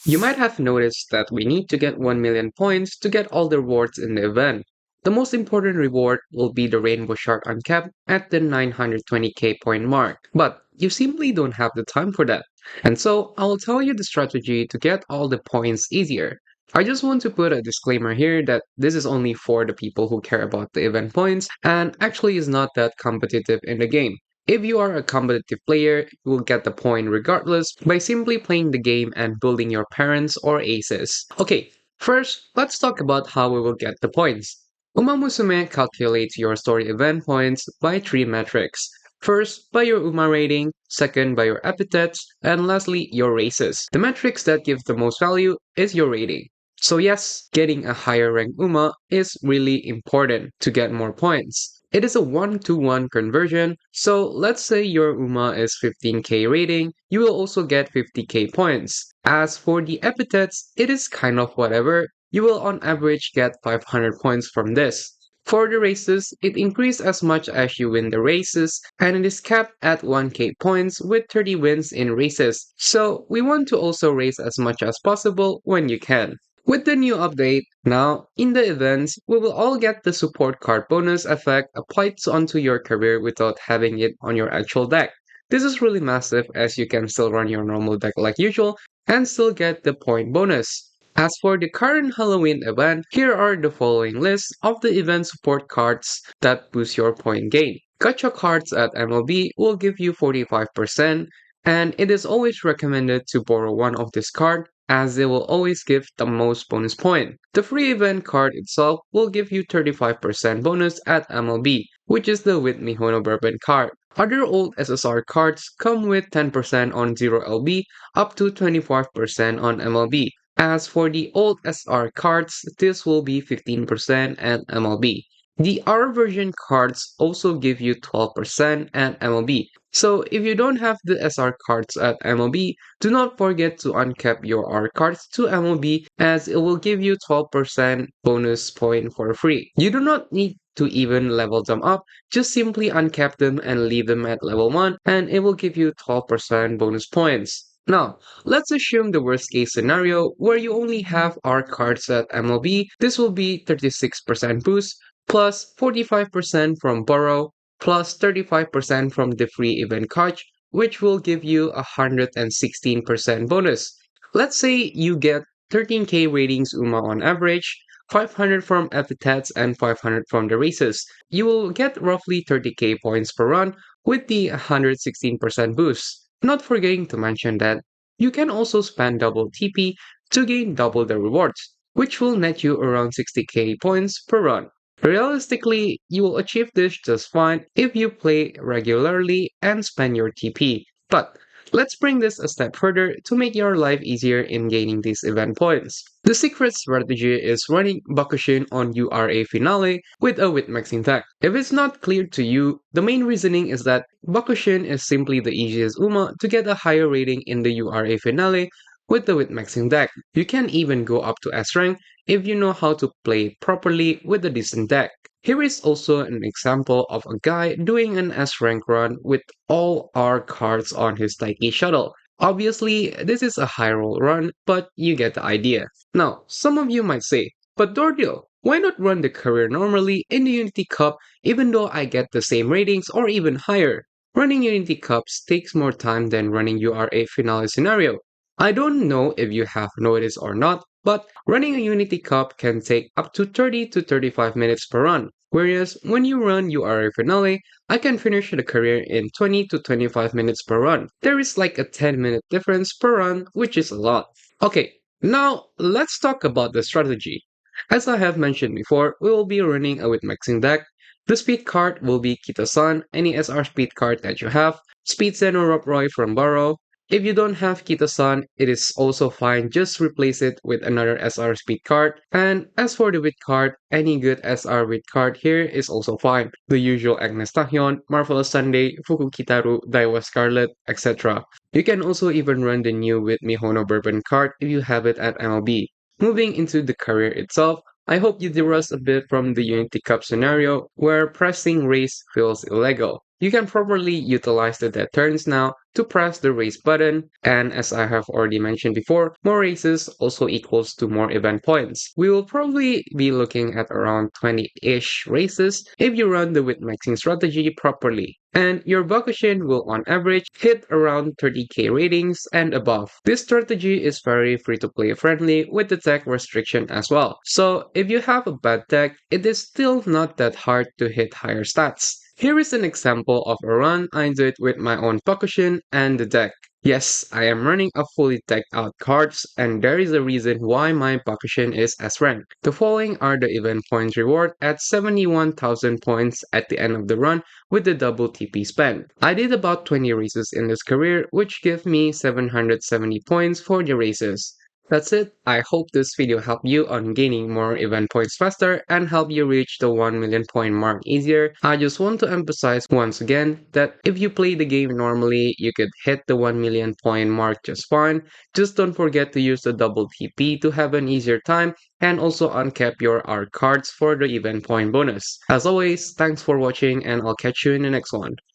You might have noticed that we need to get 1 million points to get all the rewards in the event. The most important reward will be the Rainbow Shark Uncapped at the 920k point mark, but you simply don't have the time for that. And so, I'll tell you the strategy to get all the points easier. I just want to put a disclaimer here that this is only for the people who care about the event points and actually is not that competitive in the game. If you are a competitive player, you will get the point regardless by simply playing the game and building your parents or aces. Okay, first, let's talk about how we will get the points. Umamusume calculates your story event points by three metrics. First, by your Uma rating, second, by your epithets, and lastly, your races. The metrics that give the most value is your rating. So yes, getting a higher rank Uma is really important to get more points. It is a 1-to-1 conversion, so let's say your Uma is 15k rating, you will also get 50k points. As for the epithets, it is kind of whatever, you will on average get 500 points from this. For the races, it increases as much as you win the races, and it is capped at 1k points with 30 wins in races, so we want to also race as much as possible when you can. With the new update, now, in the events, we will all get the support card bonus effect applied onto your career without having it on your actual deck. This is really massive as you can still run your normal deck like usual and still get the point bonus. As for the current Halloween event, here are the following lists of the event support cards that boost your point gain. Gacha cards at MLB will give you 45%, and it is always recommended to borrow one of this card as they will always give the most bonus point. The free event card itself will give you 35% bonus at MLB, which is the with Mihono Bourbon card. Other old SSR cards come with 10% on 0LB up to 25% on MLB. As for the old SR cards, this will be 15% at MLB. The R version cards also give you 12% at MLB. So if you don't have the SR cards at MLB, do not forget to uncap your R cards to MLB as it will give you 12% bonus point for free. You do not need to even level them up, just simply uncap them and leave them at level 1 and it will give you 12% bonus points. Now, let's assume the worst case scenario where you only have R cards at MLB. This will be 36% boost plus 45% from borrow plus 35% from the free event card, which will give you a 116% bonus. Let's say you get 13k ratings Uma on average, 500 from epithets, and 500 from the races. You will get roughly 30k points per run with the 116% boost. Not forgetting to mention that you can also spend double TP to gain double the rewards, which will net you around 60k points per run. Realistically, you will achieve this just fine if you play regularly and spend your TP. But let's bring this a step further to make your life easier in gaining these event points. The secret strategy is running Bakushin on URA Finale with a Witmaxing deck. If it's not clear to you, the main reasoning is that Bakushin is simply the easiest Uma to get a higher rating in the URA Finale with the Witmaxing deck. You can even go up to S rank if you know how to play it properly with a decent deck. Here is also an example of a guy doing an S rank run with all R cards on his Taiki shuttle. Obviously, this is a high roll run, but you get the idea. Now, some of you might say, but Dordio, why not run the career normally in the Unity Cup even though I get the same ratings or even higher? Running Unity Cups takes more time than running URA Finale scenario. I don't know if you have noticed or not, but running a Unity Cup can take up to 30 to 35 minutes per run. Whereas when you run URA Finale, I can finish the career in 20 to 25 minutes per run. There is like a 10-minute difference per run, which is a lot. Okay, now let's talk about the strategy. As I have mentioned before, we will be running a with maxing deck. The speed card will be Kita-san, any SR speed card that you have, Speed Zen or Roy from Borrow. If you don't have Kita-san, it is also fine, just replace it with another SR speed card. And as for the wit card, any good SR wit card here is also fine. The usual Agnes Tachyon, Marvelous Sunday, Fuku Kitaru, Daiwa Scarlet, etc. You can also even run the new with Mihono Bourbon card if you have it at MLB. Moving into the career itself, I hope you de-rust a bit from the Unity Cup scenario where pressing race feels illegal. You can properly utilize the dead turns now to press the race button, and as I have already mentioned before, more races also equals to more event points. We will probably be looking at around 20-ish races if you run the win-maxing strategy properly, and your Bakushin will on average hit around 30k ratings and above. This strategy is very free-to-play friendly with the tech restriction as well. So if you have a bad tech, it is still not that hard to hit higher stats. Here is an example of a run I did with my own Bakushin and the deck. Yes, I am running a fully decked out cards, and there is a reason why my Bakushin is S rank. The following are the event points reward at 71,000 points at the end of the run with the double TP spend. I did about 20 races in this career, which give me 770 points for the races. That's it. I hope this video helped you on gaining more event points faster and help you reach the 1 million point mark easier. I just want to emphasize once again that if you play the game normally, you could hit the 1 million point mark just fine. Just don't forget to use the double TP to have an easier time and also uncap your art cards for the event point bonus. As always, thanks for watching and I'll catch you in the next one.